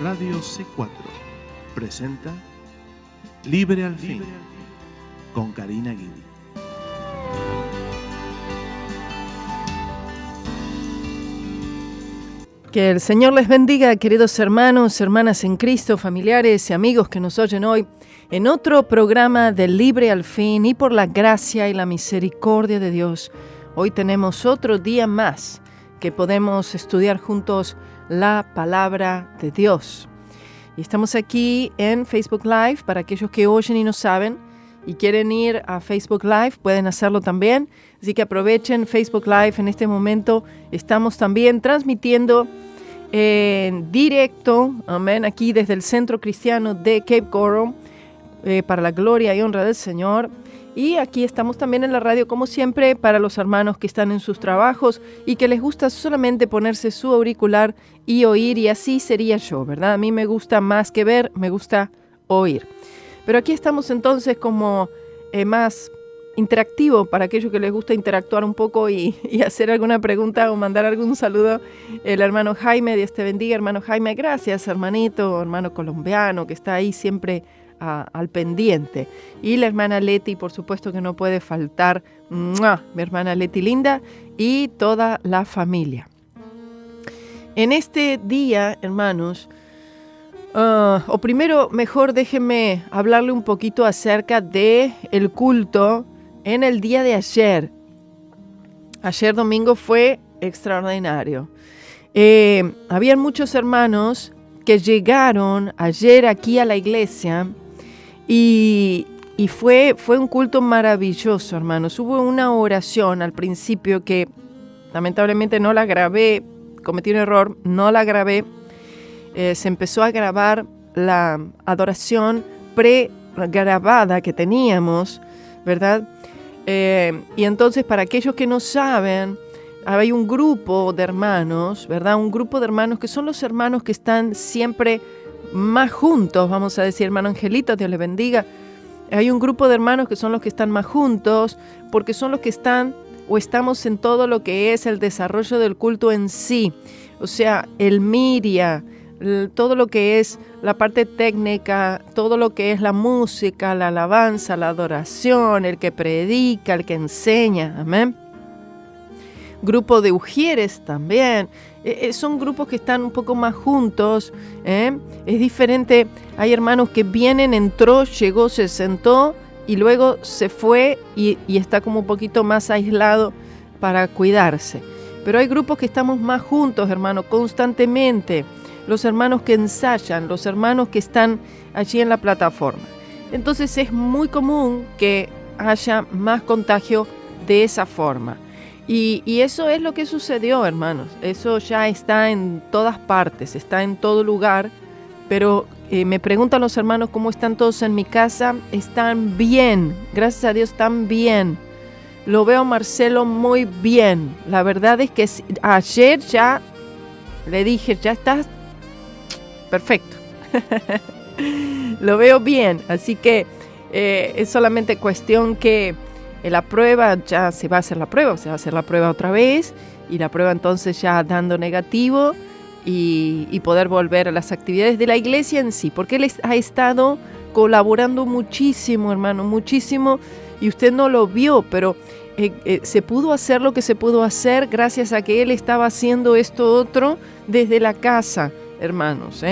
Radio C4 presenta Libre al Fin con Karina Guidi. Que el Señor les bendiga, queridos hermanos, hermanas en Cristo, familiares y amigos que nos oyen hoy en otro programa de Libre al Fin, y por la gracia y la misericordia de Dios, hoy tenemos otro día más que podemos estudiar juntos la palabra de Dios. Y estamos aquí en Facebook Live. Para aquellos que oyen y no saben y quieren ir a Facebook Live, pueden hacerlo también. Así que aprovechen Facebook Live. En este momento estamos también transmitiendo en directo, amén, aquí desde el Centro Cristiano de Cape Coral, para la gloria y honra del Señor. Y aquí estamos también en la radio, como siempre, para los hermanos que están en sus trabajos y que les gusta solamente ponerse su auricular y oír, y así sería yo, ¿verdad? A mí me gusta más que ver, me gusta oír. Pero aquí estamos entonces como más interactivo para aquellos que les gusta interactuar un poco y hacer alguna pregunta o mandar algún saludo. El hermano Jaime, Dios te bendiga, hermano Jaime. Gracias, hermanito, hermano colombiano, que está ahí siempre al pendiente. Y la hermana Leti, por supuesto que no puede faltar. ¡Mua! Mi hermana Leti linda y toda la familia. En este día, hermanos, o primero, mejor déjenme hablarle un poquito acerca de el culto en el día de ayer. Ayer domingo fue extraordinario. Habían muchos hermanos que llegaron ayer aquí a la iglesia y fue un culto maravilloso, hermanos. Hubo una oración al principio que lamentablemente no la grabé, cometí un error, no la grabé. Se empezó a grabar la adoración pregrabada que teníamos, ¿verdad? Y entonces, para aquellos que no saben, hay un grupo de hermanos, ¿verdad? Un grupo de hermanos que son los hermanos que están siempre más juntos, vamos a decir, hermano Angelito, Dios le bendiga. Hay un grupo de hermanos que son los que están más juntos, porque son los que están o estamos en todo lo que es el desarrollo del culto en sí. O sea, el media, todo lo que es la parte técnica, todo lo que es la música, la alabanza, la adoración, el que predica, el que enseña, amén. Grupo de ujieres también, son grupos que están un poco más juntos, es diferente. Hay hermanos que vienen, entró, llegó, se sentó y luego se fue y está como un poquito más aislado para cuidarse. Pero hay grupos que estamos más juntos, hermanos, constantemente. Los hermanos que ensayan, los hermanos que están allí en la plataforma. Entonces es muy común que haya más contagio de esa forma. Y eso es lo que sucedió, hermanos. Eso ya está en todas partes, está en todo lugar. Pero me preguntan los hermanos cómo están todos en mi casa. Están bien, gracias a Dios están bien. Lo veo, Marcelo, muy bien. La verdad es que ayer ya le dije, ya estás perfecto. Lo veo bien, así que es solamente cuestión que la prueba, ya se va a hacer la prueba otra vez, y la prueba entonces ya dando negativo y poder volver a las actividades de la iglesia en sí, porque él ha estado colaborando muchísimo, hermano, muchísimo, y usted no lo vio, pero se pudo hacer lo que se pudo hacer gracias a que él estaba haciendo esto otro desde la casa, hermanos,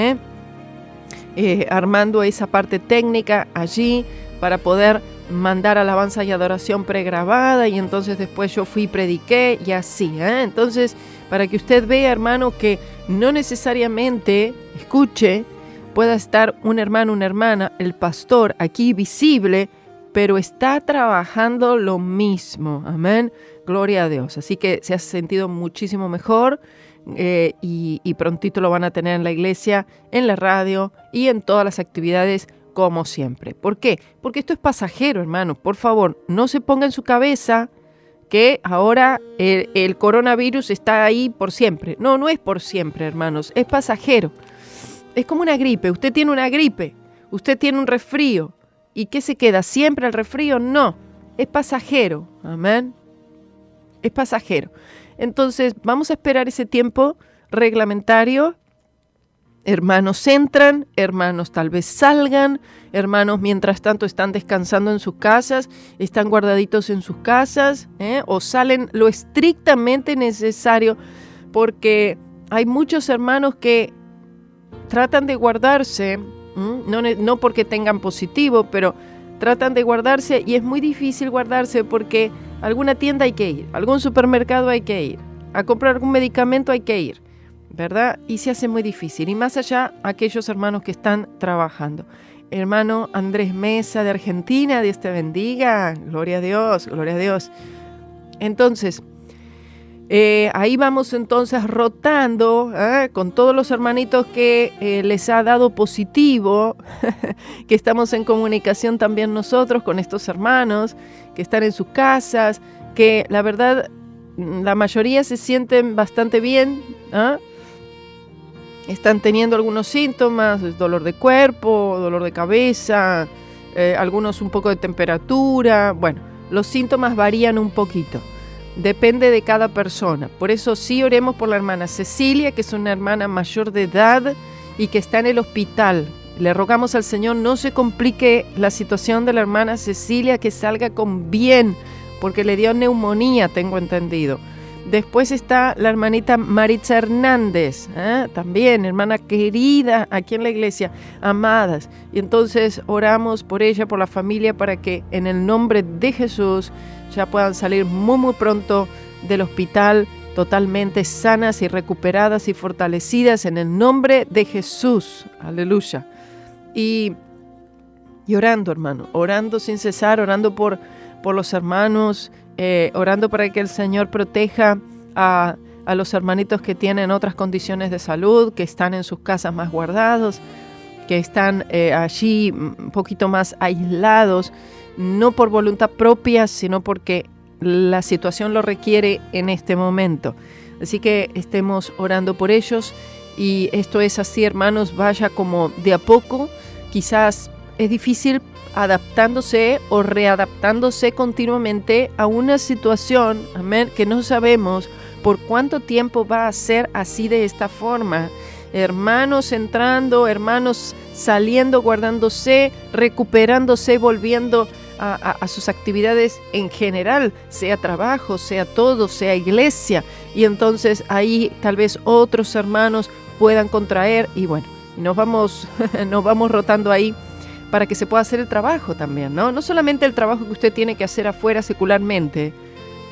armando esa parte técnica allí para poder mandar alabanza y adoración pregrabada, y entonces después yo fui y prediqué y así, Entonces, para que usted vea, hermano, que no necesariamente, escuche, pueda estar un hermano, una hermana, el pastor aquí visible, pero está trabajando lo mismo, amén, gloria a Dios. Así que se ha sentido muchísimo mejor. Y prontito lo van a tener en la iglesia, en la radio y en todas las actividades como siempre. ¿Por qué? Porque esto es pasajero, hermano. Por favor, no se ponga en su cabeza que ahora el coronavirus está ahí por siempre. No, no es por siempre, hermanos. Es pasajero. Es como una gripe. Usted tiene una gripe. Usted tiene un resfrío. ¿Y qué se queda? ¿Siempre el resfrío? No. Es pasajero. Amén. Es pasajero. Entonces, vamos a esperar ese tiempo reglamentario Hermanos entran, hermanos tal vez salgan, hermanos mientras tanto están descansando en sus casas, están guardaditos en sus casas, o salen lo estrictamente necesario, porque hay muchos hermanos que tratan de guardarse, no porque tengan positivo, pero tratan de guardarse y es muy difícil guardarse porque a alguna tienda hay que ir, a algún supermercado hay que ir, a comprar algún medicamento hay que ir, ¿verdad? Y se hace muy difícil. Y más allá, aquellos hermanos que están trabajando. Hermano Andrés Mesa de Argentina, Dios te bendiga, gloria a Dios, gloria a Dios. Entonces, ahí vamos entonces rotando con todos los hermanitos que les ha dado positivo, que estamos en comunicación también nosotros con estos hermanos que están en sus casas, que la verdad la mayoría se sienten bastante bien, están teniendo algunos síntomas, dolor de cuerpo, dolor de cabeza, algunos un poco de temperatura. Bueno, los síntomas varían un poquito. Depende de cada persona. Por eso sí oremos por la hermana Cecilia, que es una hermana mayor de edad y que está en el hospital. Le rogamos al Señor no se complique la situación de la hermana Cecilia, que salga con bien, porque le dio neumonía, tengo entendido. Después está la hermanita Maritza Hernández, también hermana querida aquí en la iglesia, amadas. Y entonces oramos por ella, por la familia, para que en el nombre de Jesús ya puedan salir muy muy pronto del hospital totalmente sanas y recuperadas y fortalecidas en el nombre de Jesús. Aleluya. Y orando, hermano, orando sin cesar, orando por los hermanos, orando para que el Señor proteja a los hermanitos que tienen otras condiciones de salud, que están en sus casas más guardados, que están allí un poquito más aislados, no por voluntad propia, sino porque la situación lo requiere en este momento. Así que estemos orando por ellos, y esto es así, hermanos, vaya como de a poco. Quizás es difícil adaptándose o readaptándose continuamente a una situación, amén, que no sabemos por cuánto tiempo va a ser así, de esta forma. Hermanos entrando, hermanos saliendo, guardándose, recuperándose, volviendo a sus actividades en general, sea trabajo, sea todo, sea iglesia, y entonces ahí tal vez otros hermanos puedan contraer, y bueno, nos vamos rotando ahí para que se pueda hacer el trabajo también, ¿no? No solamente el trabajo que usted tiene que hacer afuera secularmente,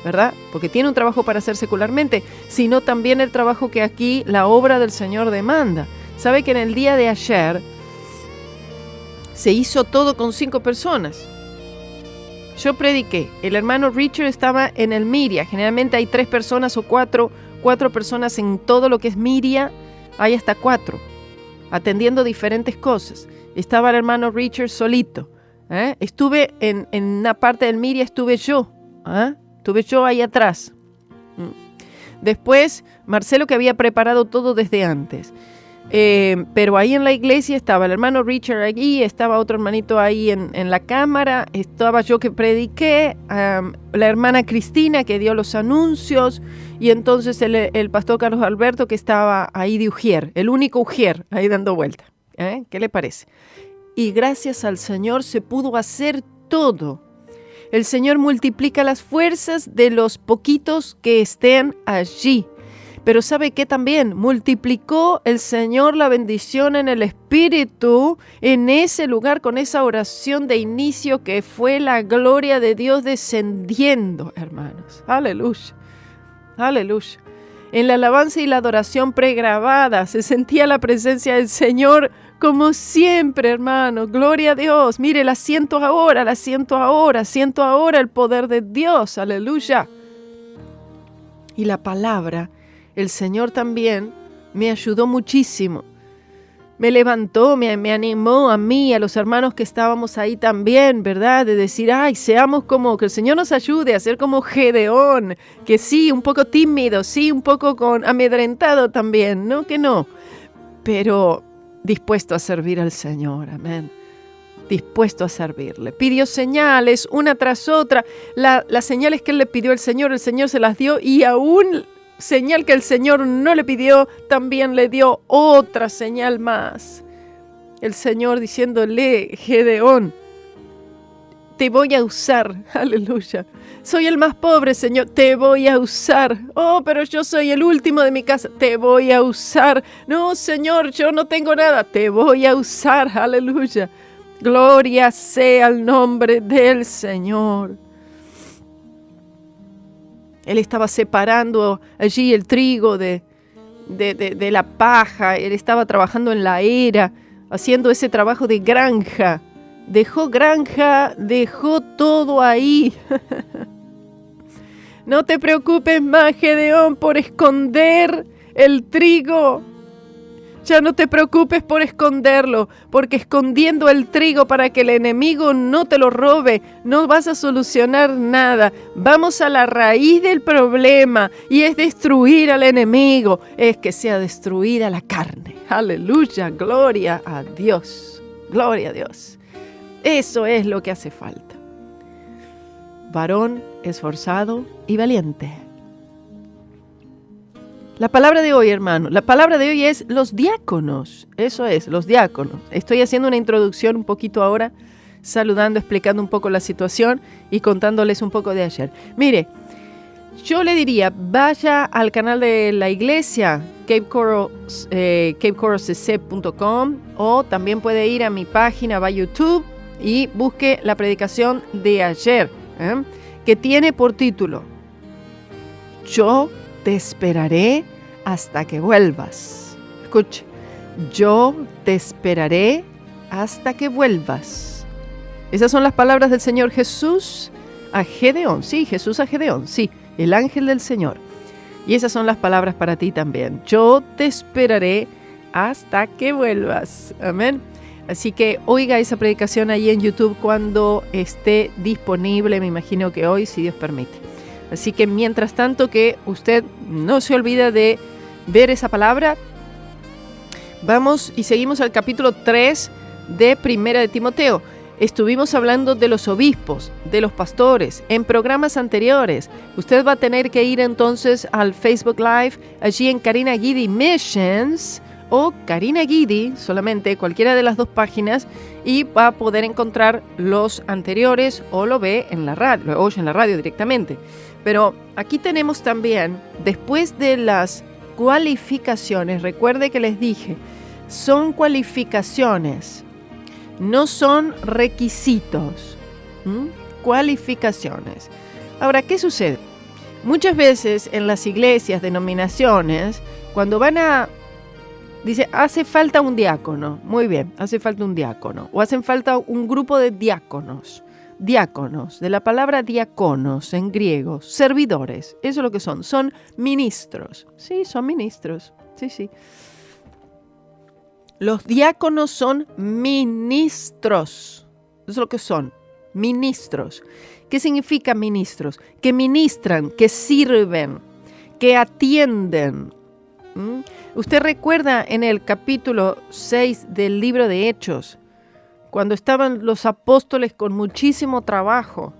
¿verdad? Porque tiene un trabajo para hacer secularmente, sino también el trabajo que aquí la obra del Señor demanda. ¿Sabe que en el día de ayer se hizo todo con 5 personas? Yo prediqué, el hermano Richard estaba en el Miria, generalmente hay 3 personas o 4 personas en todo lo que es Miria, hay hasta 4, atendiendo diferentes cosas. Estaba el hermano Richard solito, estuve en una parte del Miria, estuve yo ahí atrás. Después, Marcelo, que había preparado todo desde antes. Pero ahí en la iglesia estaba el hermano Richard allí, estaba otro hermanito ahí en la cámara, estaba yo que prediqué, la hermana Cristina que dio los anuncios, y entonces el pastor Carlos Alberto, que estaba ahí de ujier, el único ujier ahí dando vuelta. ¿Qué le parece? Y gracias al Señor se pudo hacer todo. El Señor multiplica las fuerzas de los poquitos que estén allí. Pero ¿sabe qué también? Multiplicó el Señor la bendición en el Espíritu en ese lugar, con esa oración de inicio que fue la gloria de Dios descendiendo, hermanos. Aleluya, aleluya. En la alabanza y la adoración pregrabada se sentía la presencia del Señor como siempre, hermano. Gloria a Dios. Mire, la siento ahora, siento ahora el poder de Dios. Aleluya. Y la palabra, el Señor también me ayudó muchísimo. Me levantó, me animó a mí, a los hermanos que estábamos ahí también, ¿verdad? De decir, seamos como, que el Señor nos ayude a ser como Gedeón, que sí, un poco tímido, sí, un poco amedrentado también, ¿no? Que no, pero dispuesto a servir al Señor, amén. Dispuesto a servirle. Pidió señales, una tras otra. Las señales que él le pidió al Señor, el Señor se las dio, y aún señal que el Señor no le pidió, también le dio otra señal más. El Señor diciéndole, Gedeón, te voy a usar, aleluya. Soy el más pobre, Señor, te voy a usar. Oh, pero yo soy el último de mi casa, te voy a usar. No, Señor, yo no tengo nada, te voy a usar, aleluya. Gloria sea el nombre del Señor. Él estaba separando allí el trigo de la paja, él estaba trabajando en la era, haciendo ese trabajo de granja. Dejó granja, dejó todo ahí. No te preocupes más, Gedeón, por esconder el trigo. Ya no te preocupes por esconderlo, porque escondiendo el trigo para que el enemigo no te lo robe, no vas a solucionar nada. Vamos a la raíz del problema y es destruir al enemigo, es que sea destruida la carne. Aleluya, gloria a Dios, gloria a Dios. Eso es lo que hace falta. Varón esforzado y valiente. La palabra de hoy, hermano, la palabra de hoy es los diáconos. Eso es, los diáconos. Estoy haciendo una introducción un poquito ahora, saludando, explicando un poco la situación y contándoles un poco de ayer. Mire, yo le diría, vaya al canal de la iglesia, capecoralcc.com, o también puede ir a mi página, va a YouTube y busque la predicación de ayer, que tiene por título, Yo te esperaré hasta que vuelvas. Escuche, yo te esperaré hasta que vuelvas. Esas son las palabras del Señor Jesús a Gedeón. Sí, Jesús a Gedeón, sí, el ángel del Señor. Y esas son las palabras para ti también. Yo te esperaré hasta que vuelvas. Amén. Así que oiga esa predicación ahí en YouTube cuando esté disponible, me imagino que hoy, si Dios permite. Así que mientras tanto que usted no se olvida de ver esa palabra, vamos y seguimos al capítulo 3 de Primera de Timoteo. Estuvimos hablando de los obispos, de los pastores, en programas anteriores. Usted va a tener que ir entonces al Facebook Live, allí en Karina Guidi Missions, o Karina Guidi, solamente cualquiera de las dos páginas, y va a poder encontrar los anteriores o lo ve en la radio, lo oye en la radio directamente. Pero aquí tenemos también, después de las cualificaciones, recuerde que les dije, son cualificaciones, no son requisitos, cualificaciones. Ahora, ¿qué sucede? Muchas veces en las iglesias, denominaciones, cuando van a dice, hace falta un diácono. Muy bien, hace falta un diácono. O hacen falta un grupo de diáconos. Diáconos, de la palabra diáconos en griego, servidores. Eso es lo que son. Son ministros. Sí, son ministros. Sí, sí. Los diáconos son ministros. Eso es lo que son. Ministros. ¿Qué significa ministros? Que ministran, que sirven, que atienden. Usted recuerda en el capítulo 6 del libro de Hechos, cuando estaban los apóstoles con muchísimo trabajo,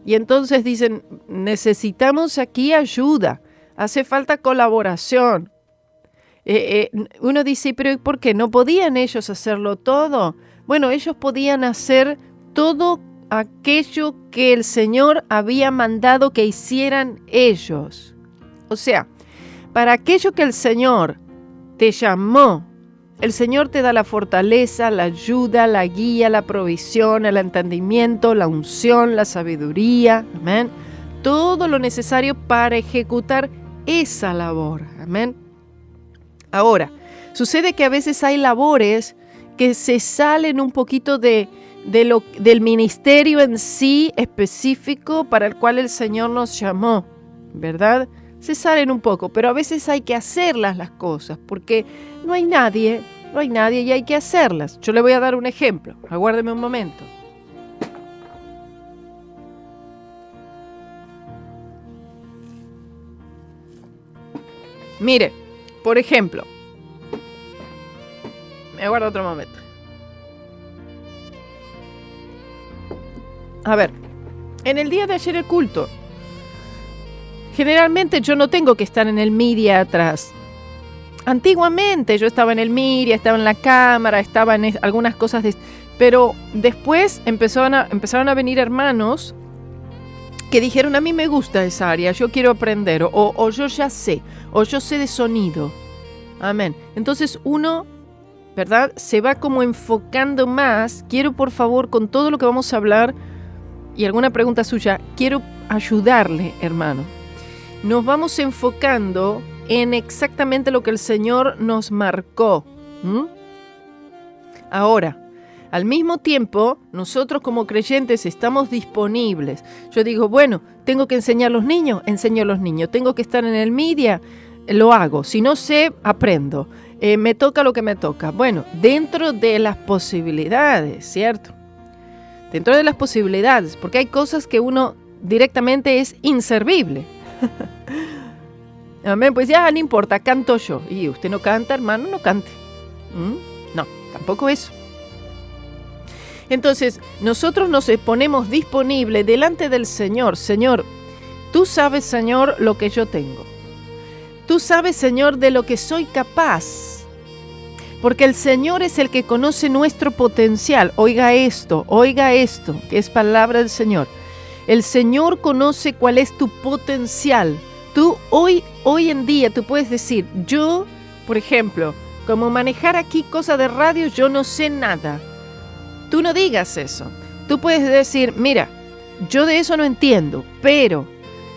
y entonces dicen, necesitamos aquí ayuda, hace falta colaboración. Uno dice, pero ¿por qué? ¿No podían ellos hacerlo todo? Bueno, ellos podían hacer todo aquello que el Señor había mandado que hicieran ellos. O sea, para aquello que el Señor te llamó, el Señor te da la fortaleza, la ayuda, la guía, la provisión, el entendimiento, la unción, la sabiduría, amén. Todo lo necesario para ejecutar esa labor, amén. Ahora, sucede que a veces hay labores que se salen un poquito del ministerio en sí específico para el cual el Señor nos llamó, ¿verdad? Se salen un poco, pero a veces hay que hacerlas las cosas, porque no hay nadie y hay que hacerlas. Yo le voy a dar un ejemplo, aguárdeme un momento. Mire, por ejemplo, me aguardo otro momento. A ver, en el día de ayer el culto, Generalmente yo no tengo que estar en el media atrás. Antiguamente yo estaba en el media, estaba en la cámara, estaba en algunas cosas, pero después empezaron a venir hermanos que dijeron, a mí me gusta esa área, yo quiero aprender, o yo ya sé, o yo sé de sonido. Amén. Entonces uno, ¿verdad?, se va como enfocando más. Quiero, por favor, con todo lo que vamos a hablar y alguna pregunta suya, quiero ayudarle, hermano. Nos vamos enfocando en exactamente lo que el Señor nos marcó. Ahora, al mismo tiempo, nosotros como creyentes estamos disponibles. Yo digo, bueno, tengo que enseñar a los niños, enseño a los niños. Tengo que estar en el media, lo hago. Si no sé, aprendo. Me toca lo que me toca. Bueno, dentro de las posibilidades, ¿cierto? Dentro de las posibilidades, porque hay cosas que uno directamente es inservible. Amén, pues ya no importa, canto yo. Y usted no canta, hermano, no cante. No, tampoco eso. Entonces, nosotros nos ponemos disponibles delante del Señor. Señor, tú sabes, Señor, lo que yo tengo. Tú sabes, Señor, de lo que soy capaz. Porque el Señor es el que conoce nuestro potencial. Oiga esto, que es palabra del Señor. El Señor conoce cuál es tu potencial. Tú hoy en día, tú puedes decir, yo, por ejemplo, como manejar aquí cosas de radio, yo no sé nada. Tú no digas eso. Tú puedes decir, mira, yo de eso no entiendo, pero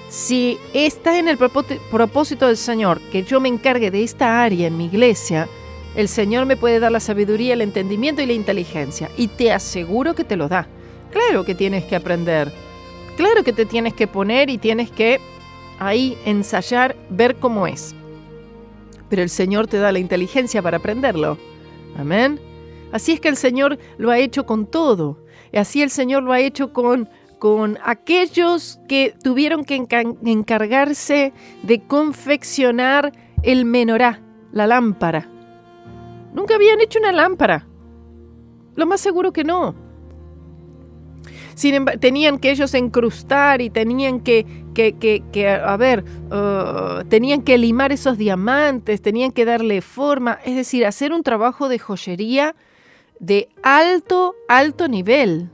si está en el propósito del Señor que yo me encargue de esta área en mi iglesia, el Señor me puede dar la sabiduría, el entendimiento y la inteligencia. Y te aseguro que te lo da. Claro que tienes que aprender. Claro que te tienes que poner y tienes que ahí ensayar, ver cómo es. Pero el Señor te da la inteligencia para aprenderlo. Amén. Así es que el Señor lo ha hecho con todo. Y así el Señor lo ha hecho con aquellos que tuvieron que encargarse de confeccionar el menorá, la lámpara. Nunca habían hecho una lámpara. Lo más seguro que no. Sin embargo, tenían que ellos encrustar y tenían tenían que limar esos diamantes, tenían que darle forma, es decir, hacer un trabajo de joyería de alto nivel.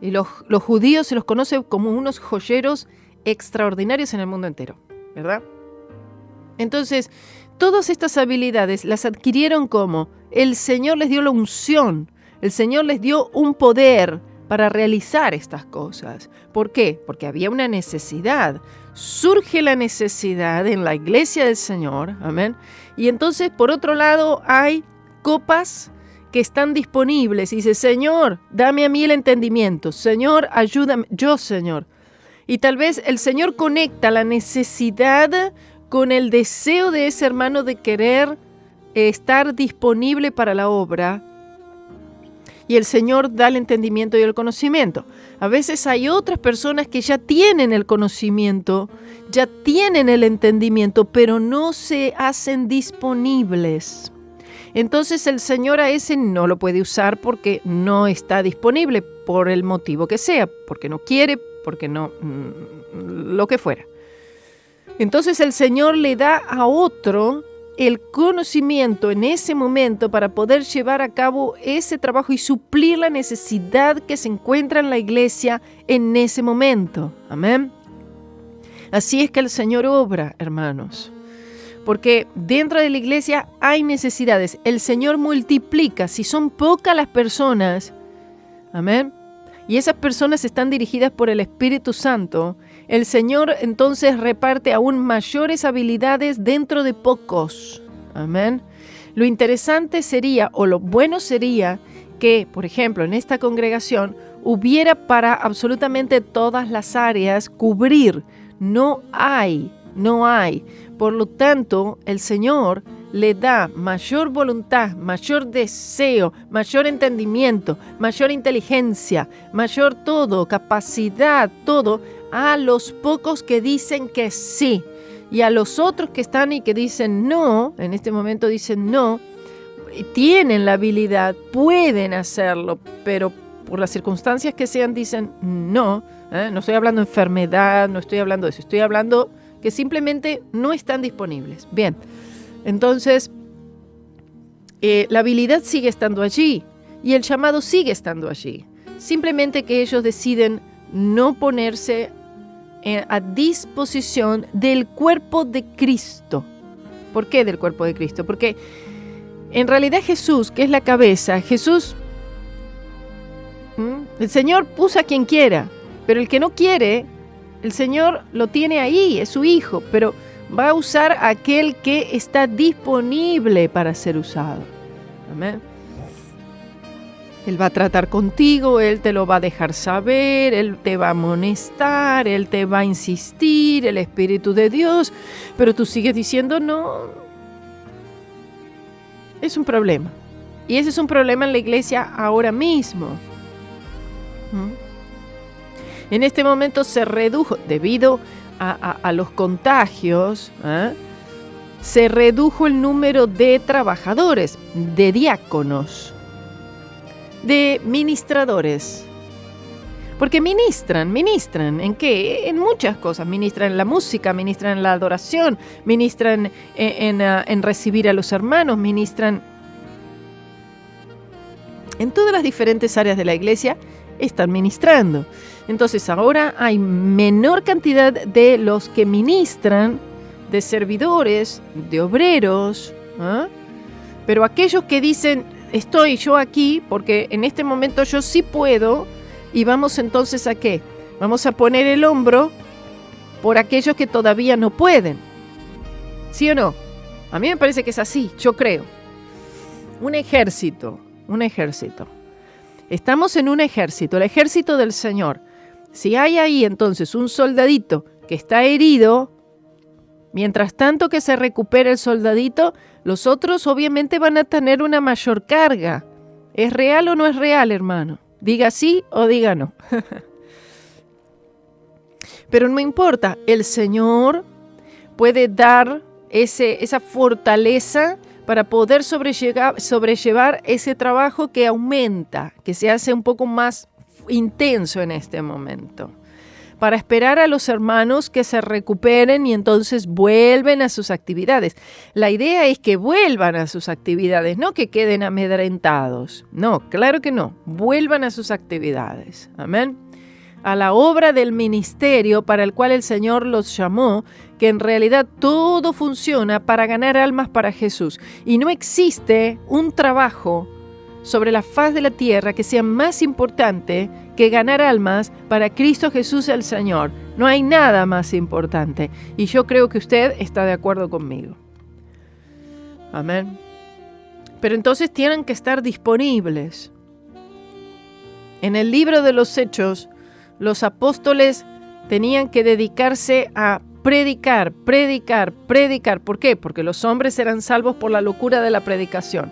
Y los judíos se los conoce como unos joyeros extraordinarios en el mundo entero, ¿verdad? Entonces, todas estas habilidades las adquirieron como el Señor les dio la unción, el Señor les dio un poder para realizar estas cosas. ¿Por qué? Porque había una necesidad. Surge la necesidad en la iglesia del Señor, amén. Y entonces, por otro lado, hay copas que están disponibles y dice, Señor, dame a mí el entendimiento. Señor, ayúdame. Yo, Señor. Y tal vez el Señor conecta la necesidad con el deseo de ese hermano de querer estar disponible para la obra. Y el Señor da el entendimiento y el conocimiento. A veces hay otras personas que ya tienen el conocimiento, ya tienen el entendimiento, pero no se hacen disponibles. Entonces el Señor a ese no lo puede usar porque no está disponible, por el motivo que sea, porque no quiere, porque no, lo que fuera. Entonces el Señor le da a otro el conocimiento en ese momento para poder llevar a cabo ese trabajo y suplir la necesidad que se encuentra en la iglesia en ese momento. Amén. Así es que el Señor obra, hermanos. Porque dentro de la iglesia hay necesidades. El Señor multiplica. Si son pocas las personas, amén, y esas personas están dirigidas por el Espíritu Santo, el Señor entonces reparte aún mayores habilidades dentro de pocos. Amén. Lo interesante sería, o lo bueno sería, que, por ejemplo, en esta congregación hubiera para absolutamente todas las áreas cubrir. No hay. Por lo tanto, el Señor le da mayor voluntad, mayor deseo, mayor entendimiento, mayor inteligencia, mayor todo, capacidad, todo, a los pocos que dicen que sí. Y a los otros que están y que dicen no, en este momento dicen no, tienen la habilidad, pueden hacerlo, pero por las circunstancias que sean dicen no. No estoy hablando de enfermedad, no estoy hablando de eso. Estoy hablando que simplemente no están disponibles. Bien, entonces la habilidad sigue estando allí y el llamado sigue estando allí. Simplemente que ellos deciden no ponerse a disposición del cuerpo de Cristo. ¿Por qué del cuerpo de Cristo? Porque en realidad Jesús, que es la cabeza, Jesús, el Señor usa a quien quiera, pero el que no quiere, el Señor lo tiene ahí, es su hijo, pero va a usar a aquel que está disponible para ser usado. Amén. Él va a tratar contigo, Él te lo va a dejar saber, Él te va a amonestar, Él te va a insistir, el Espíritu de Dios, pero tú sigues diciendo no. Es un problema. Y ese es un problema en la iglesia ahora mismo. En este momento se redujo, debido a los contagios, se redujo el número de trabajadores, de diáconos, de ministradores. Porque ministran, ¿en qué? En muchas cosas. Ministran en la música, ministran en la adoración, ministran en recibir a los hermanos, ministran en todas las diferentes áreas de la iglesia, están ministrando. Entonces ahora hay menor cantidad de los que ministran, de servidores, de obreros, pero aquellos que dicen, estoy yo aquí porque en este momento yo sí puedo, y vamos entonces ¿a qué? Vamos a poner el hombro por aquellos que todavía no pueden. ¿Sí o no? A mí me parece que es así, yo creo. Un ejército. Estamos en un ejército, el ejército del Señor. Si hay ahí entonces un soldadito que está herido, mientras tanto que se recupera el soldadito, los otros obviamente van a tener una mayor carga. ¿Es real o no es real, hermano? Diga sí o diga no. Pero no importa, el Señor puede dar esa fortaleza para poder sobrellevar ese trabajo que aumenta, que se hace un poco más intenso en este momento, para esperar a los hermanos que se recuperen y entonces vuelven a sus actividades. La idea es que vuelvan a sus actividades, no que queden amedrentados. No, claro que no, vuelvan a sus actividades. Amén. A la obra del ministerio para el cual el Señor los llamó, que en realidad todo funciona para ganar almas para Jesús. Y no existe un trabajo sobre la faz de la tierra que sea más importante que ganar almas para Cristo Jesús el Señor. No hay nada más importante. Y yo creo que usted está de acuerdo conmigo. Amén. Pero entonces tienen que estar disponibles. En el libro de los Hechos, los apóstoles tenían que dedicarse a predicar. ¿Por qué? Porque los hombres eran salvos por la locura de la predicación.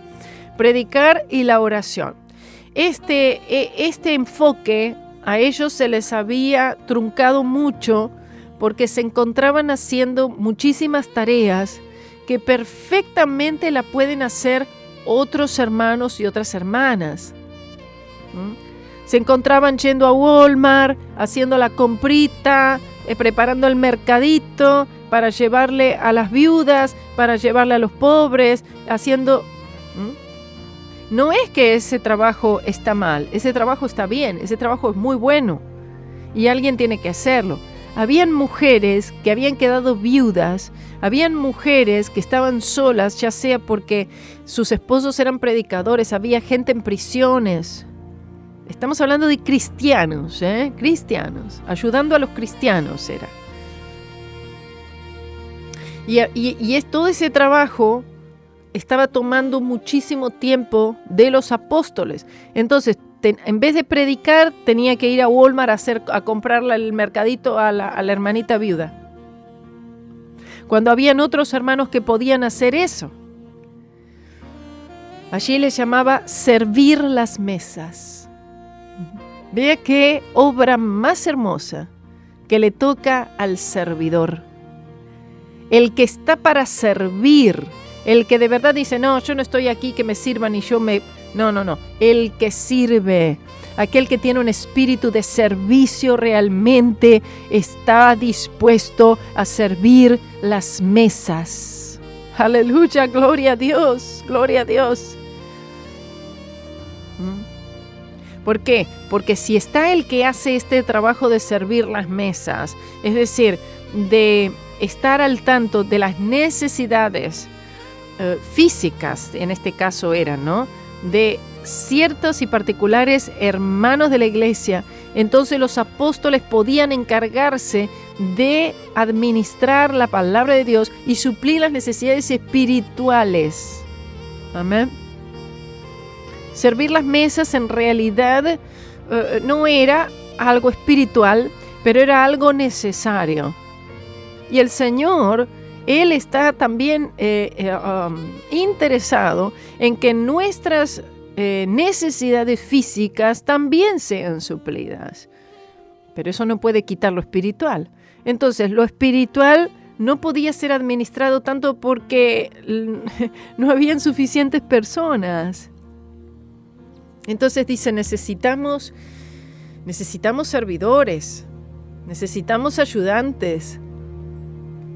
Predicar y la oración. Este enfoque a ellos se les había truncado mucho porque se encontraban haciendo muchísimas tareas que perfectamente la pueden hacer otros hermanos y otras hermanas. Se encontraban yendo a Walmart, haciendo la comprita, preparando el mercadito para llevarle a las viudas, para llevarle a los pobres, haciendo... No es que ese trabajo está mal, ese trabajo está bien, ese trabajo es muy bueno y alguien tiene que hacerlo. Habían mujeres que habían quedado viudas, habían mujeres que estaban solas, ya sea porque sus esposos eran predicadores, había gente en prisiones. Estamos hablando de cristianos, cristianos, ayudando a los cristianos era. Y es todo ese trabajo estaba tomando muchísimo tiempo de los apóstoles. Entonces, en vez de predicar, tenía que ir a Walmart a comprarle el mercadito a la hermanita viuda. Cuando habían otros hermanos que podían hacer eso. Allí les llamaba servir las mesas. Vea qué obra más hermosa que le toca al servidor. El que está para servir. El que de verdad dice, no, yo no estoy aquí que me sirvan y yo me No. El que sirve, aquel que tiene un espíritu de servicio realmente está dispuesto a servir las mesas. Aleluya, gloria a Dios, gloria a Dios. ¿Por qué? Porque si está el que hace este trabajo de servir las mesas, es decir, de estar al tanto de las necesidades físicas, en este caso eran, ¿no?, de ciertos y particulares hermanos de la iglesia, entonces los apóstoles podían encargarse de administrar la palabra de Dios y suplir las necesidades espirituales. Amén. Servir las mesas en realidad no era algo espiritual, pero era algo necesario. Y el Señor, Él está también interesado en que nuestras necesidades físicas también sean suplidas. Pero eso no puede quitar lo espiritual. Entonces, lo espiritual no podía ser administrado tanto porque no habían suficientes personas. Entonces dice, necesitamos servidores, necesitamos ayudantes,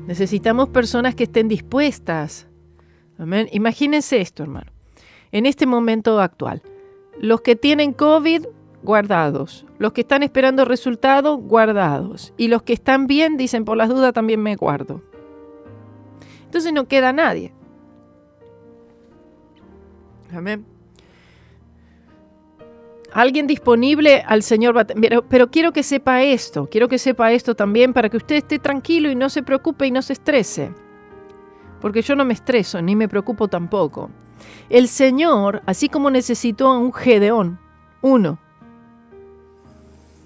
necesitamos personas que estén dispuestas. Amén. Imagínense esto, hermano. En este momento actual, los que tienen COVID, guardados. Los que están esperando resultados, guardados. Y los que están bien, dicen, por las dudas también me guardo. Entonces no queda nadie. Amén. Alguien disponible al Señor va pero quiero que sepa esto también para que usted esté tranquilo y no se preocupe y no se estrese. Porque yo no me estreso ni me preocupo tampoco. El Señor, así como necesitó a un Gedeón, uno.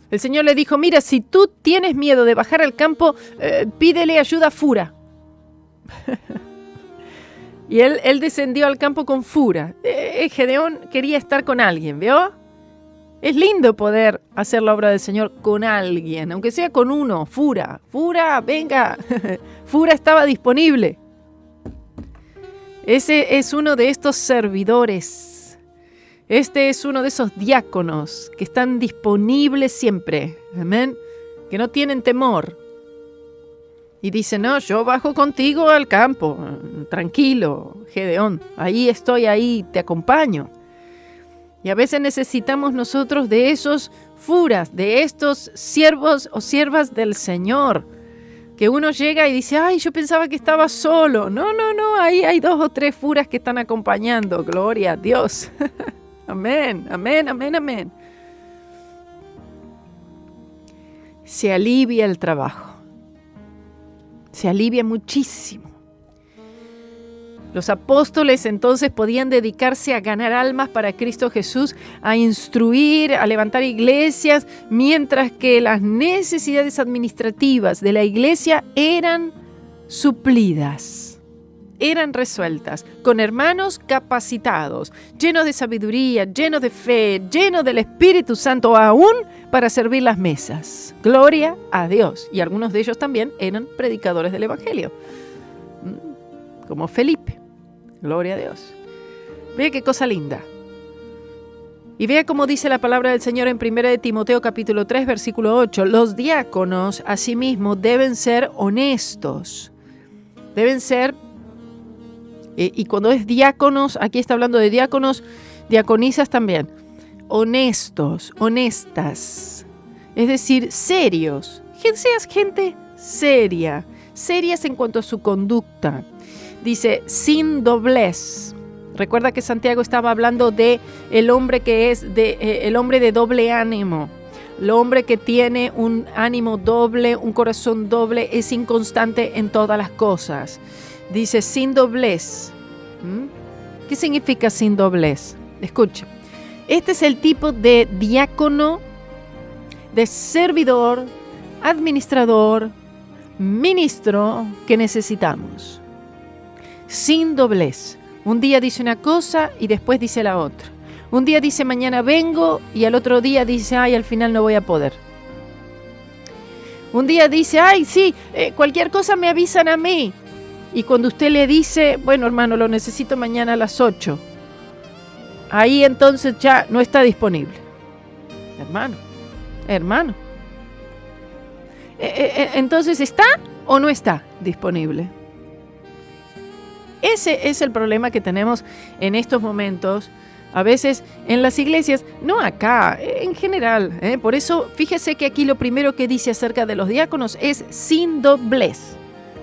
El Señor le dijo, mira, si tú tienes miedo de bajar al campo, pídele ayuda a Fura. Y él descendió al campo con Fura. Gedeón quería estar con alguien, ¿vio? Es lindo poder hacer la obra del Señor con alguien, aunque sea con uno. Fura, venga. Fura estaba disponible. Ese es uno de estos servidores. Este es uno de esos diáconos que están disponibles siempre. Amén. Que no tienen temor. Y dicen, no, yo bajo contigo al campo. Tranquilo, Gedeón. Ahí estoy, ahí te acompaño. Y a veces necesitamos nosotros de esos furas, de estos siervos o siervas del Señor, que uno llega y dice, ay, yo pensaba que estaba solo. No, ahí hay 2 o 3 furas que están acompañando. Gloria a Dios. Amén. Se alivia el trabajo. Se alivia muchísimo. Los apóstoles entonces podían dedicarse a ganar almas para Cristo Jesús, a instruir, a levantar iglesias, mientras que las necesidades administrativas de la iglesia eran suplidas, eran resueltas, con hermanos capacitados, llenos de sabiduría, llenos de fe, llenos del Espíritu Santo aún para servir las mesas. Gloria a Dios. Y algunos de ellos también eran predicadores del Evangelio, como Felipe. Gloria a Dios. Vea qué cosa linda. Y vea cómo dice la palabra del Señor en 1 de Timoteo capítulo 3, versículo 8. Los diáconos, asimismo, deben ser honestos. Deben ser, y cuando es diáconos, aquí está hablando de diáconos, diaconisas también. Honestos, honestas. Es decir, serios. Seas gente seria. Serias en cuanto a su conducta. Dice, sin doblez. Recuerda que Santiago estaba hablando de el hombre que es el hombre de doble ánimo. El hombre que tiene un ánimo doble, un corazón doble, es inconstante en todas las cosas. Dice, sin doblez. ¿Qué significa sin doblez? Escuche. Este es el tipo de diácono, de servidor, administrador, ministro que necesitamos. Sin doblez. Un día dice una cosa y después dice la otra. Un día dice mañana vengo y al otro día dice ay, al final no voy a poder. Un día dice ay, sí, cualquier cosa me avisan a mí. Y cuando usted le dice, bueno hermano, lo necesito mañana a las 8. ahí entonces ya no está disponible. Hermano. Entonces, ¿está o no está disponible? Ese es el problema que tenemos en estos momentos, a veces en las iglesias, no acá, en general. Por eso, fíjese que aquí lo primero que dice acerca de los diáconos es sin doblez.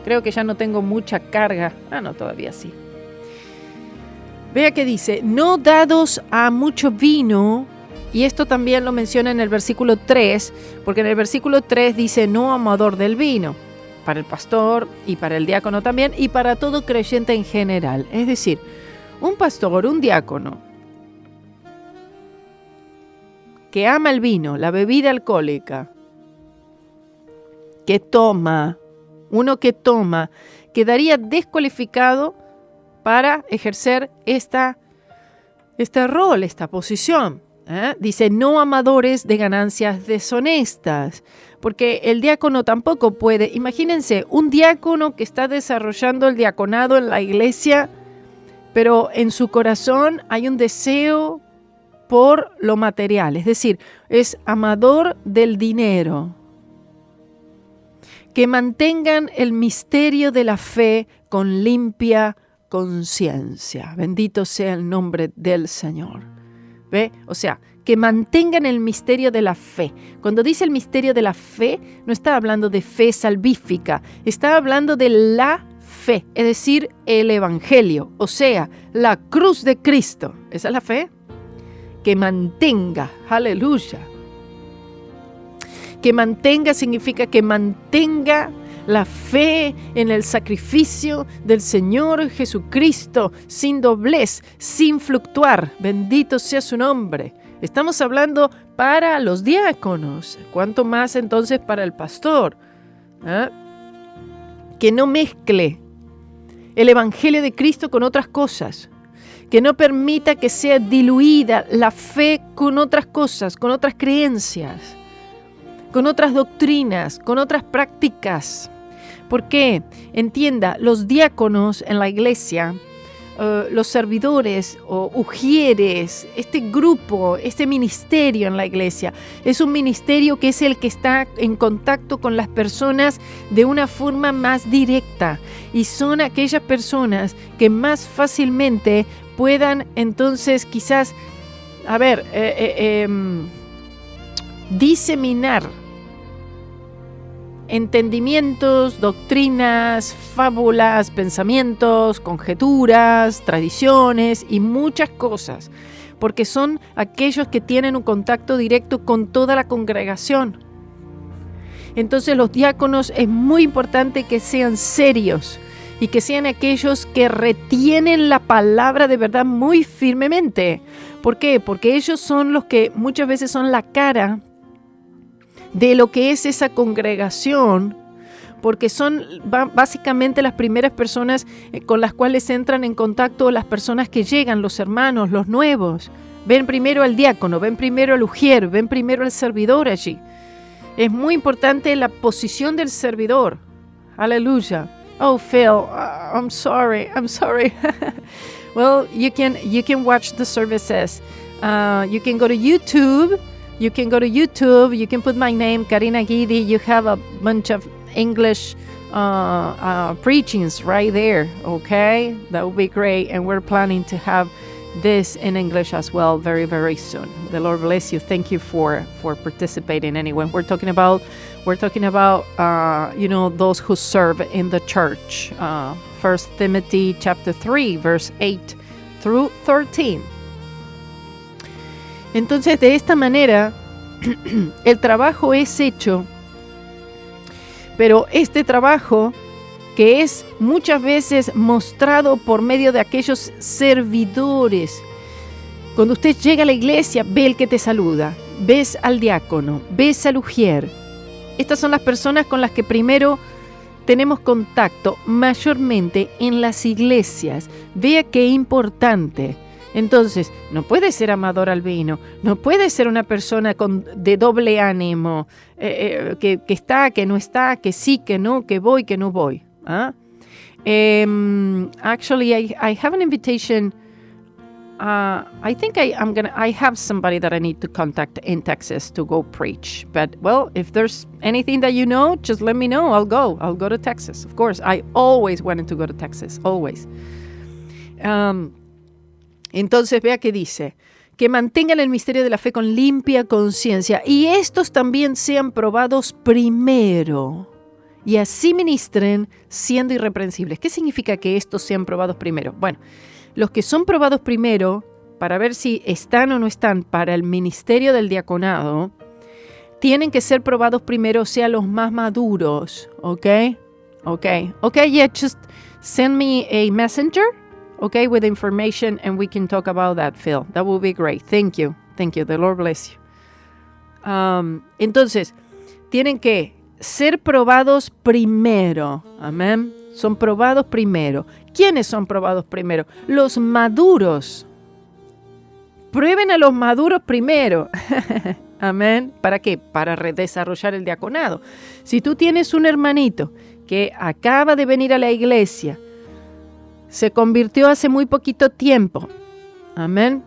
Creo que ya no tengo mucha carga. No, todavía sí. Vea que dice, no dados a mucho vino, y esto también lo menciona en el versículo 3, porque en el versículo 3 dice no amador del vino, para el pastor y para el diácono también, y para todo creyente en general. Es decir, un pastor, un diácono, que ama el vino, la bebida alcohólica, uno que toma, quedaría descualificado para ejercer este rol, esta posición. Dice, no amadores de ganancias deshonestas, porque el diácono tampoco puede. Imagínense, un diácono que está desarrollando el diaconado en la iglesia, pero en su corazón hay un deseo por lo material, es decir, es amador del dinero. Que mantengan el misterio de la fe con limpia conciencia. Bendito sea el nombre del Señor. ¿Ve? O sea, que mantengan el misterio de la fe. Cuando dice el misterio de la fe, no está hablando de fe salvífica, está hablando de la fe, es decir, el Evangelio, o sea, la cruz de Cristo. ¿Esa es la fe? Que mantenga, aleluya. Que mantenga significa que mantenga la fe en el sacrificio del Señor Jesucristo, sin doblez, sin fluctuar. Bendito sea su nombre. Estamos hablando para los diáconos. ¿Cuánto más entonces para el pastor? Que no mezcle el Evangelio de Cristo con otras cosas. Que no permita que sea diluida la fe con otras cosas, con otras creencias, con otras doctrinas, con otras prácticas. ¿Por qué? Entienda, los diáconos en la iglesia, los servidores o ujieres, este grupo, este ministerio en la iglesia, es un ministerio que es el que está en contacto con las personas de una forma más directa, y son aquellas personas que más fácilmente puedan entonces quizás, diseminar entendimientos, doctrinas, fábulas, pensamientos, conjeturas, tradiciones y muchas cosas, porque son aquellos que tienen un contacto directo con toda la congregación. Entonces los diáconos es muy importante que sean serios y que sean aquellos que retienen la palabra de verdad muy firmemente. ¿Por qué? Porque ellos son los que muchas veces son la cara de lo que es esa congregación, porque son básicamente las primeras personas con las cuales entran en contacto las personas que llegan, los hermanos, los nuevos. Ven primero al diácono, ven primero al ujier, ven primero al servidor allí. Es muy importante la posición del servidor. Aleluya. Oh, Phil, I'm sorry. Well, you can watch the services. You can go to YouTube. You can put my name, Karina Guidi. You have a bunch of English preachings right there, okay? That would be great. And we're planning to have this in English as well very, very soon. The Lord bless you. Thank you for participating anyway. We're talking about those who serve in the church. 1 Timothy chapter 3, verse 8 through 13. Entonces, de esta manera, el trabajo es hecho, pero este trabajo que es muchas veces mostrado por medio de aquellos servidores. Cuando usted llega a la iglesia, ve el que te saluda, ves al diácono, ves al ujier. Estas son las personas con las que primero tenemos contacto mayormente en las iglesias. Vea qué importante. Entonces, no puede ser amador al vino, no puede ser una persona de doble ánimo, que está, que no está, que sí, que no, que voy, que no voy. Actually, I have an invitation I think I have somebody that I need to contact in Texas to go preach. But, well, if there's anything that you know, just let me know. I'll go to Texas. Of course, I always wanted to go to Texas, always. Entonces, vea que dice, que mantengan el misterio de la fe con limpia conciencia y estos también sean probados primero y así ministren siendo irreprensibles. ¿Qué significa que estos sean probados primero? Bueno, los que son probados primero, para ver si están o no están para el ministerio del diaconado, tienen que ser probados primero, o sea, los más maduros, ¿ok? Yeah, just send me a messenger, okay, with information, and we can talk about that, Phil. That will be great. Thank you. The Lord bless you. Entonces, tienen que ser probados primero. Amén. Son probados primero. ¿Quiénes son probados primero? Los maduros. Prueben a los maduros primero. Amén. ¿Para qué? Para redesarrollar el diaconado. Si tú tienes un hermanito que acaba de venir a la iglesia, se convirtió hace muy poquito tiempo. Amén.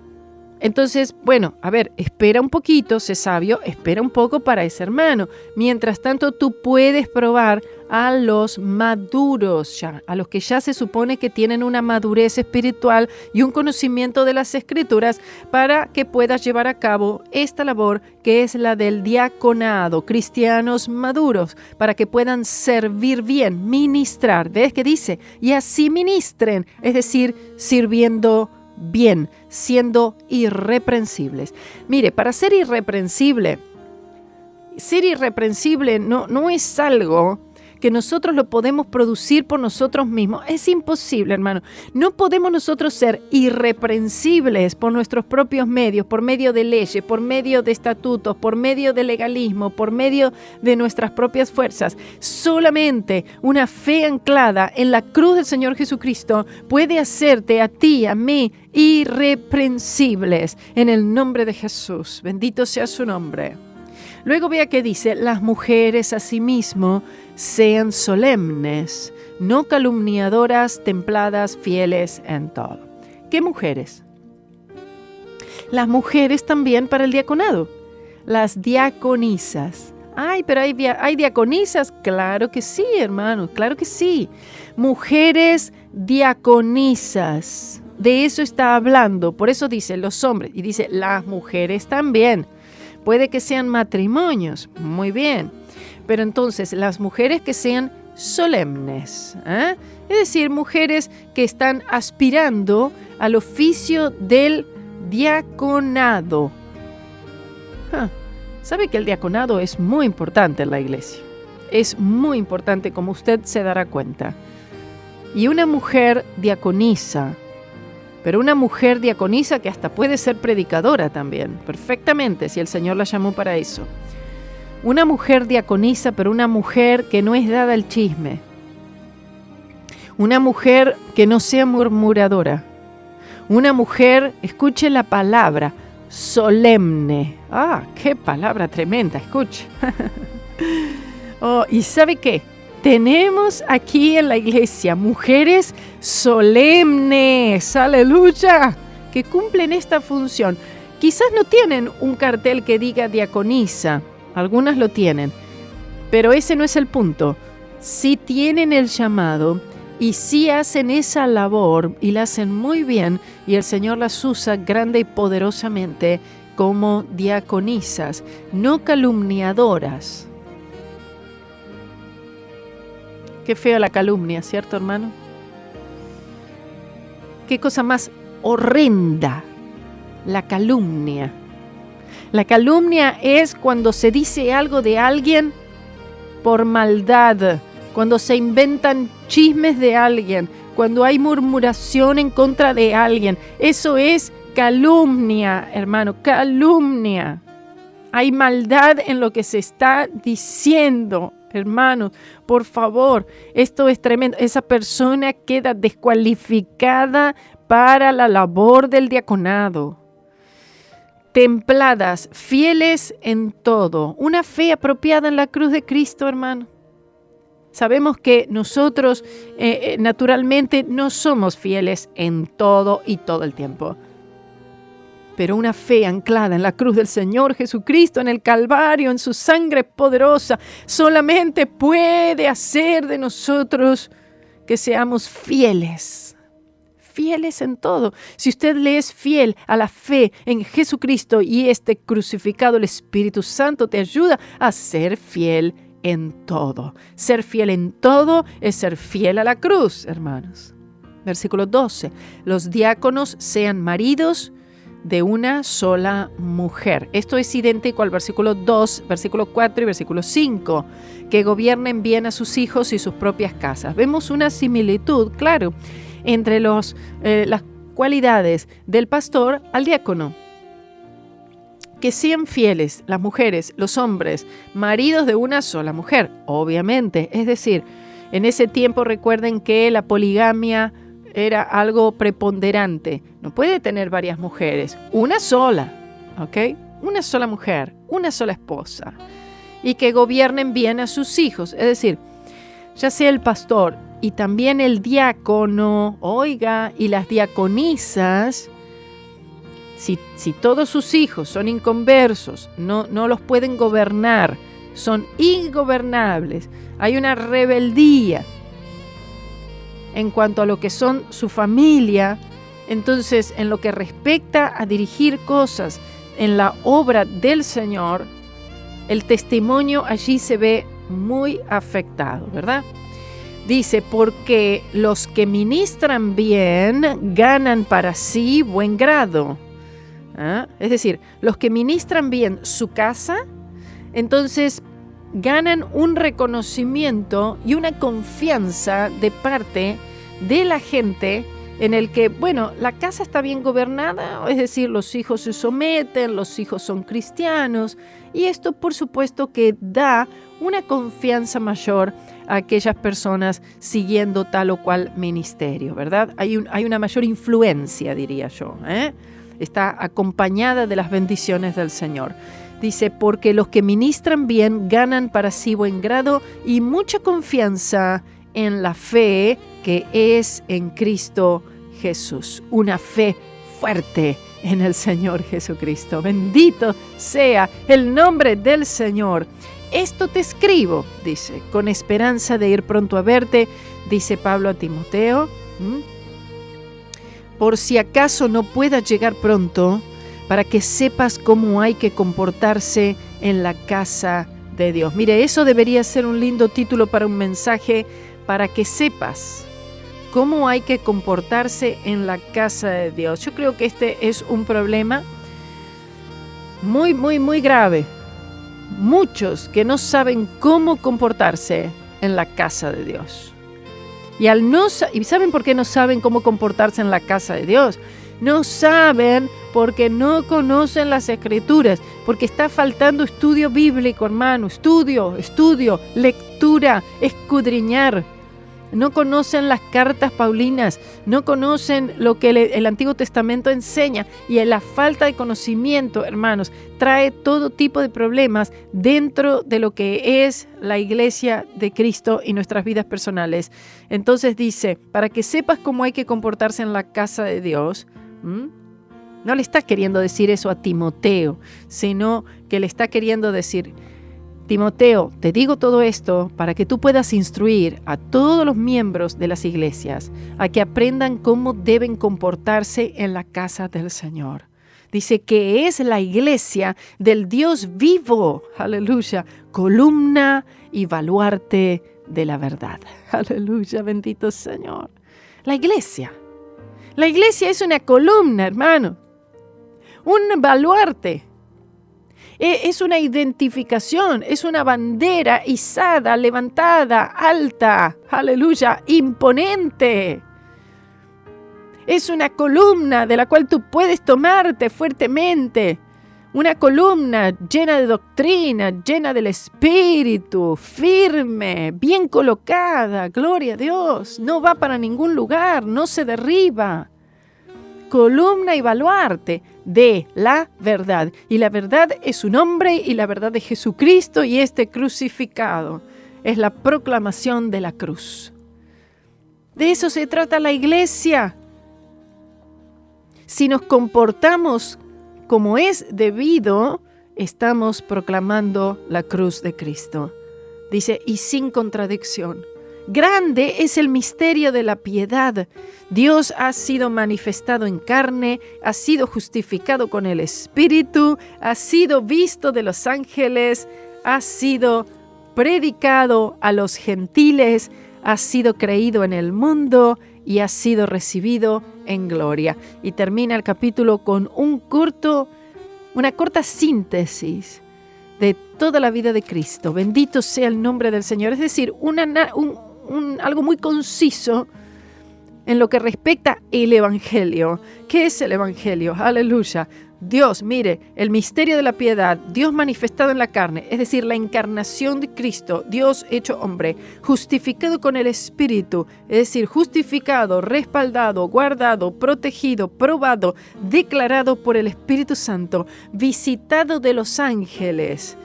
Entonces, bueno, a ver, espera un poquito, sé sabio, espera un poco para ese hermano. Mientras tanto, tú puedes probar a los maduros ya, a los que ya se supone que tienen una madurez espiritual y un conocimiento de las Escrituras para que puedas llevar a cabo esta labor que es la del diaconado, cristianos maduros, para que puedan servir bien, ministrar. ¿Ves qué dice? Y así ministren, es decir, sirviendo bien, siendo irreprensibles. Mire, para ser irreprensible no es algo que nosotros lo podemos producir por nosotros mismos. Es imposible, hermano. No podemos nosotros ser irreprensibles por nuestros propios medios, por medio de leyes, por medio de estatutos, por medio de legalismo, por medio de nuestras propias fuerzas. Solamente una fe anclada en la cruz del Señor Jesucristo puede hacerte a ti, a mí, irreprensibles. En el nombre de Jesús. Bendito sea su nombre. Luego vea que dice, las mujeres asimismo sean solemnes, no calumniadoras, templadas, fieles en todo. ¿Qué mujeres? Las mujeres también para el diaconado, las diaconisas. Ay, pero hay diaconisas. Claro que sí, hermano, claro que sí. Mujeres diaconisas, de eso está hablando. Por eso dice los hombres y dice las mujeres también. Puede que sean matrimonios, muy bien, pero entonces las mujeres que sean solemnes, es decir, mujeres que están aspirando al oficio del diaconado. ¿Sabe que el diaconado es muy importante en la iglesia? Es muy importante, como usted se dará cuenta. Y una mujer diaconisa, pero una mujer diaconisa que hasta puede ser predicadora también, perfectamente, si el Señor la llamó para eso. Una mujer diaconisa, pero una mujer que no es dada al chisme. Una mujer que no sea murmuradora. Una mujer, escuche la palabra, solemne. ¡Ah, qué palabra tremenda! Escuche. ¿Y sabe qué? Tenemos aquí en la iglesia mujeres solemnes, aleluya, que cumplen esta función. Quizás no tienen un cartel que diga diaconisa, algunas lo tienen, pero ese no es el punto. Sí tienen el llamado y sí hacen esa labor y la hacen muy bien y el Señor las usa grande y poderosamente como diaconisas, no calumniadoras. Qué fea la calumnia, ¿cierto, hermano? Qué cosa más horrenda, la calumnia. La calumnia es cuando se dice algo de alguien por maldad, cuando se inventan chismes de alguien, cuando hay murmuración en contra de alguien. Eso es calumnia, hermano, calumnia. Hay maldad en lo que se está diciendo. Hermanos, por favor, esto es tremendo. Esa persona queda descualificada para la labor del diaconado. Templadas, fieles en todo. Una fe apropiada en la cruz de Cristo, hermano. Sabemos que nosotros naturalmente no somos fieles en todo y todo el tiempo. Pero una fe anclada en la cruz del Señor Jesucristo, en el Calvario, en su sangre poderosa, solamente puede hacer de nosotros que seamos fieles. Fieles en todo. Si usted le es fiel a la fe en Jesucristo y este crucificado, el Espíritu Santo te ayuda a ser fiel en todo. Ser fiel en todo es ser fiel a la cruz, hermanos. Versículo 12. Los diáconos sean maridos de una sola mujer. Esto es idéntico al versículo 2, versículo 4 y versículo 5. Que gobiernen bien a sus hijos y sus propias casas. Vemos una similitud, claro, entre las cualidades del pastor al diácono. Que sean fieles las mujeres, los hombres, maridos de una sola mujer, obviamente. Es decir, en ese tiempo recuerden que la poligamia era algo preponderante. No puede tener varias mujeres, una sola, ¿ok? Una sola mujer, una sola esposa. Y que gobiernen bien a sus hijos. Es decir, ya sea el pastor y también el diácono, oiga, y las diaconisas, si todos sus hijos son inconversos, no los pueden gobernar, son ingobernables, hay una rebeldía en cuanto a lo que son su familia, entonces en lo que respecta a dirigir cosas en la obra del Señor, el testimonio allí se ve muy afectado, ¿verdad? Dice, porque los que ministran bien ganan para sí buen grado. ¿Ah? Es decir, los que ministran bien su casa, entonces ganan un reconocimiento y una confianza de parte de la gente en el que, bueno, la casa está bien gobernada, es decir, los hijos se someten, los hijos son cristianos, y esto por supuesto que da una confianza mayor a aquellas personas siguiendo tal o cual ministerio, ¿verdad? Hay una mayor influencia, diría yo, Está acompañada de las bendiciones del Señor. Dice, porque los que ministran bien ganan para sí buen grado y mucha confianza en la fe que es en Cristo Jesús. Una fe fuerte en el Señor Jesucristo. Bendito sea el nombre del Señor. Esto te escribo, dice, con esperanza de ir pronto a verte, dice Pablo a Timoteo. Por si acaso no pueda llegar pronto, para que sepas cómo hay que comportarse en la casa de Dios. Mire, eso debería ser un lindo título para un mensaje, para que sepas cómo hay que comportarse en la casa de Dios. Yo creo que este es un problema muy, muy, muy grave. Muchos que no saben cómo comportarse en la casa de Dios. ¿Y saben por qué no saben cómo comportarse en la casa de Dios? No saben porque no conocen las Escrituras, porque está faltando estudio bíblico, hermano, estudio, lectura, escudriñar. No conocen las cartas paulinas, no conocen lo que el Antiguo Testamento enseña, y la falta de conocimiento, hermanos, trae todo tipo de problemas dentro de lo que es la iglesia de Cristo y nuestras vidas personales. Entonces dice, para que sepas cómo hay que comportarse en la casa de Dios. No le está queriendo decir eso a Timoteo, sino que le está queriendo decir, Timoteo, te digo todo esto para que tú puedas instruir a todos los miembros de las iglesias a que aprendan cómo deben comportarse en la casa del Señor. Dice que es la iglesia del Dios vivo, aleluya, columna y baluarte de la verdad. Aleluya, bendito Señor. La iglesia es una columna, hermano, un baluarte. Es una identificación, es una bandera izada, levantada, alta, aleluya, imponente. Es una columna de la cual tú puedes tomarte fuertemente. Una columna llena de doctrina, llena del Espíritu, firme, bien colocada, gloria a Dios. No va para ningún lugar, no se derriba. Columna y baluarte de la verdad. Y la verdad es su nombre y la verdad de Jesucristo y este crucificado. Es la proclamación de la cruz. De eso se trata la iglesia. Si nos comportamos como es debido, estamos proclamando la cruz de Cristo. Dice, y sin contradicción. Grande es el misterio de la piedad. Dios ha sido manifestado en carne, ha sido justificado con el Espíritu, ha sido visto de los ángeles, ha sido predicado a los gentiles, ha sido creído en el mundo y ha sido recibido en gloria. Y termina el capítulo con una corta síntesis de toda la vida de Cristo. Bendito sea el nombre del Señor. Es decir, algo muy conciso en lo que respecta el Evangelio. ¿Qué es el Evangelio? Aleluya. Dios, mire, el misterio de la piedad, Dios manifestado en la carne, es decir, la encarnación de Cristo, Dios hecho hombre, justificado con el Espíritu, es decir, justificado, respaldado, guardado, protegido, probado, declarado por el Espíritu Santo, visitado de los ángeles.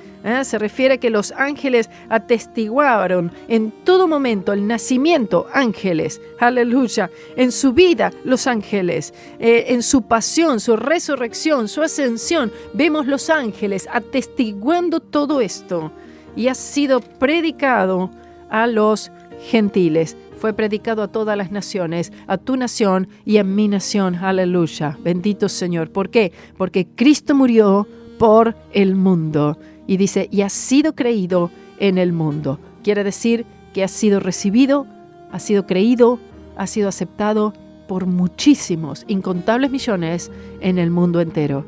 Se refiere a que los ángeles atestiguaron en todo momento el nacimiento, ángeles, aleluya, en su vida los ángeles, en su pasión, su resurrección, su ascensión, vemos los ángeles atestiguando todo esto y ha sido predicado a los gentiles. Fue predicado a todas las naciones, a tu nación y a mi nación, aleluya, bendito Señor. ¿Por qué? Porque Cristo murió por el mundo. Y dice, y ha sido creído en el mundo. Quiere decir que ha sido recibido, ha sido creído, ha sido aceptado por muchísimos, incontables millones en el mundo entero.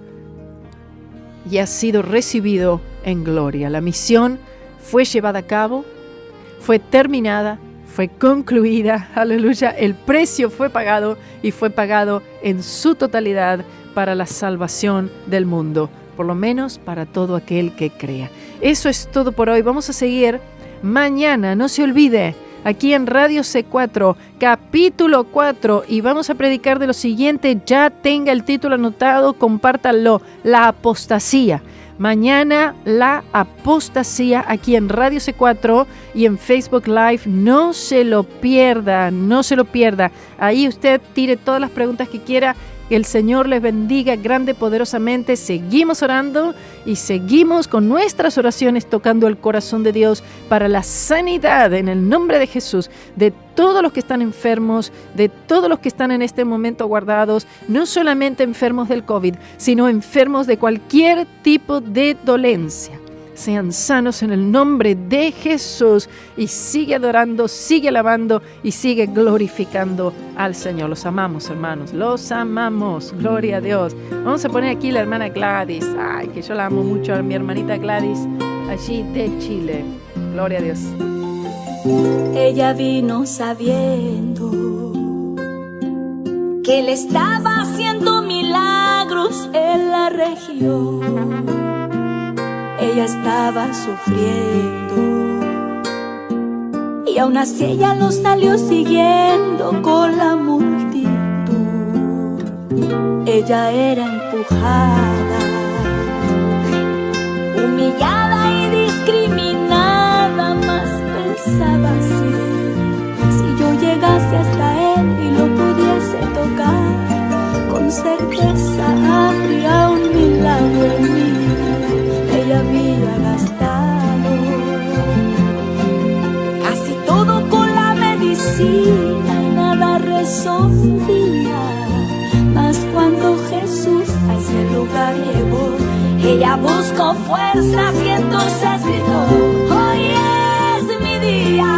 Y ha sido recibido en gloria. La misión fue llevada a cabo, fue terminada, fue concluida, aleluya. El precio fue pagado y fue pagado en su totalidad para la salvación del mundo. Por lo menos para todo aquel que crea. Eso es todo por hoy. Vamos a seguir mañana, no se olvide, aquí en Radio C4, capítulo 4, y vamos a predicar de lo siguiente. Ya tenga el título anotado, compártanlo, la apostasía. Mañana la apostasía aquí en Radio C4 y en Facebook Live. No se lo pierda, no se lo pierda. Ahí usted tire todas las preguntas que quiera. Que el Señor les bendiga grande, poderosamente. Seguimos orando y seguimos con nuestras oraciones tocando el corazón de Dios para la sanidad en el nombre de Jesús de todos los que están enfermos, de todos los que están en este momento guardados, no solamente enfermos del COVID, sino enfermos de cualquier tipo de dolencia. Sean sanos en el nombre de Jesús y sigue adorando, sigue alabando y sigue glorificando al Señor. Los amamos, hermanos, los amamos. Gloria a Dios. Vamos a poner aquí la hermana Gladys. Ay, que yo la amo mucho, a mi hermanita Gladys, allí de Chile. Gloria a Dios. Ella vino sabiendo que Él estaba haciendo milagros en la región. Ella estaba sufriendo y aún así ella lo salió siguiendo con la multitud. Ella era empujada, humillada y discriminada, mas pensaba así: si yo llegase hasta Él y lo pudiese tocar, con certeza habría un milagro en mí. Ella había gastado casi todo con la medicina y nada resolvía. Mas cuando Jesús a ese lugar llegó, ella buscó fuerzas y entonces gritó: hoy es mi día.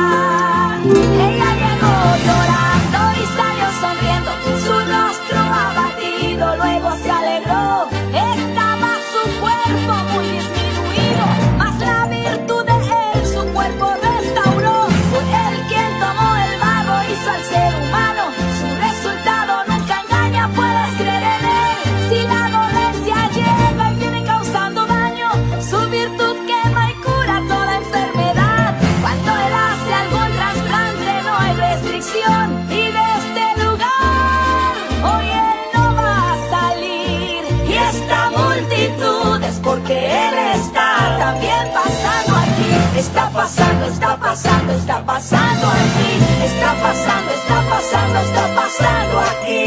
Ella llegó llorando y salió sonriendo, su rostro abatido, luego se alegró. Estaba su cuerpo muy disminuido, mas la virtud de Él su cuerpo restauró. Fue Él quien tomó el barro, hizo al ser humano. Su resultado nunca engaña, puedes creer en Él. Si la dolencia llega y viene causando daño, su virtud quema y cura toda enfermedad. Cuando Él hace algún trasplante no hay restricción, y de este lugar hoy Él no va a salir. Y esta multitud es porque Él está también pasando aquí. Está pasando, está pasando, está pasando aquí. Está pasando, está pasando, está pasando aquí.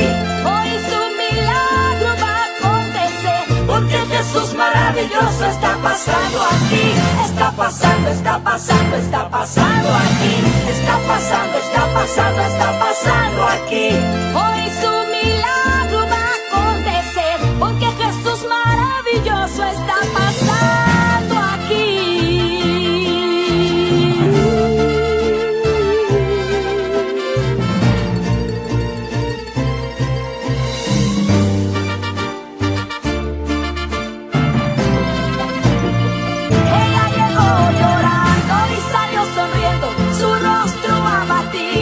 Hoy su milagro va a acontecer, porque maravilloso está pasando aquí. Está pasando, está pasando, está pasando aquí. Está pasando, está pasando, está pasando aquí. Hoy su milagro va a acontecer, porque Jesús maravilloso está pasando aquí.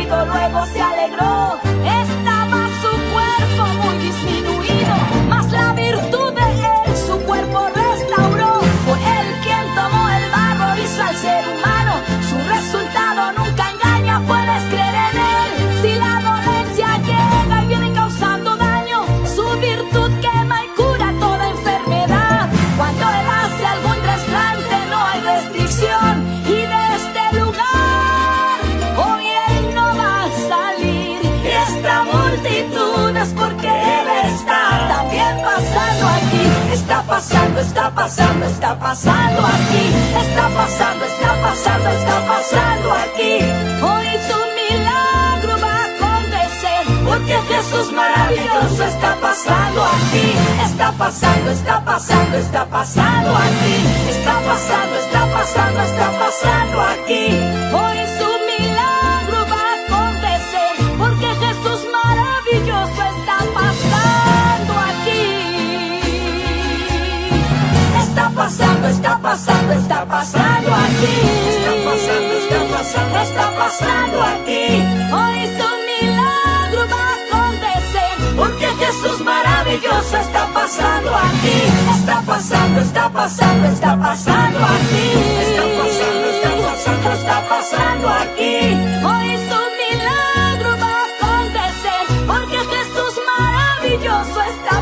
Luego se alegró, estaba su cuerpo muy disminuido, mas la virtud de él su cuerpo restauró. Fue él quien tomó el barro, hizo al ser humano, su resultado nunca engaña, puedes creer en él. Si la dolencia llega y viene causando daño, su virtud quema y cura toda enfermedad. Cuando él hace algún trasplante no hay restricción, y de este lugar hoy él no va a salir. Y esta multitud es porque él está también pasando aquí. Está pasando, está pasando, está pasando aquí. Está pasando, está pasando, está pasando aquí. Hoy su milagro va a acontecer, porque Jesús maravilloso está pasando aquí. Está pasando, está pasando, está pasando aquí. Está pasando, está pasando, está pasando aquí. Hoy su milagro va a acontecer, porque Jesús maravilloso está pasando aquí. Está pasando, está pasando, está pasando aquí. Está pasando, está pasando, está pasando aquí. Hoy su milagro va a acontecer, porque Jesús maravilloso está pasando aquí. Está pasando, está pasando, está pasando aquí. Está pasando, está pasando, está pasando aquí. Hoy su milagro va a acontecer, porque Jesús maravilloso está